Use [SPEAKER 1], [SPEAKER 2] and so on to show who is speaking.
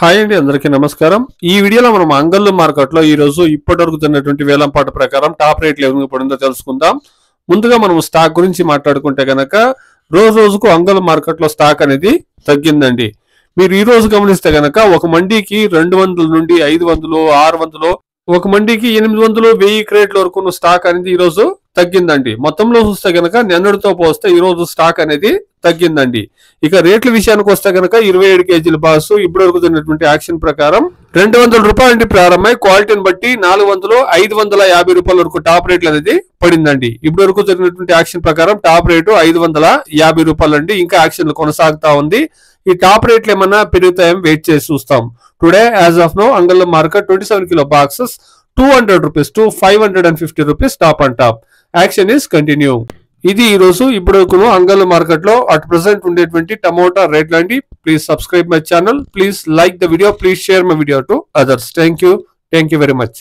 [SPEAKER 1] Hi అండి, అందరికీ నమస్కారం. ఈ వీడియోలో మనం అంగళ్ళు మార్కెట్లో ఈ రోజు ఇప్పటివరకు జరిగినటువంటి వేలంపాట ప్రకారం టాప్ రేట్లు ఏమి పడిందో తెలుసుకుందాం. ముందుగా మనం స్టాక్ గురించి మాట్లాడుకుంటే గనక రోజుకు అంగళ్ళు మార్కెట్లో స్టాక్ అనేది తగ్గిందండి. మీరు ఈ రోజు గమనిస్తే గనక ఒక మండీకి 200 నుండి 500, 600, ఒక మండీకి 800, 1000 క్రేట్ల వరకు స్టాక్ అనేది ఈ రోజు తగ్గిందండి. మొత్తంలో చూస్తే గనక నిన్నటితో పోస్తే ఈ రోజు స్టాక్ అనేది తగ్గిందండి. ఇక రేట్ల విషయానికి వస్తే గనక 27 కేజీల బాక్స్ ఇప్పటి వరకు జరిగినటువంటి యాక్షన్ ప్రకారం 200 రూపాయల నుండి ప్రారంభమై క్వాలిటీని బట్టి 400, 550 రూపాయల వరకు టాప్ రేట్లు అనేది పడిందండి. ఇప్పటి వరకు జరిగినటువంటి యాక్షన్ ప్రకారం టాప్ రేటు 550 రూపాయలు అండి. ఇంకా యాక్షన్ కొనసాగుతా ఉంది. ఈ టాప్ రేట్లు ఏమన్నా పెరుగుతాయని వెయిట్ చేసి చూస్తాం. టుడే యాజ్ ఆఫ్ నో అంగళ్ళ market 27 kilo boxes 200 rupees to 550 rupees top and top. Auction is continue. ఇది ఈ రోజు ఇప్పుడు అంగళ్ళ మార్కెట్ లో అట్ ప్రెసెంట్ ఉండేటువంటి టమోటా రేట్లు అండి. Please subscribe my channel, please like the video, please share my video to others. Thank you very much.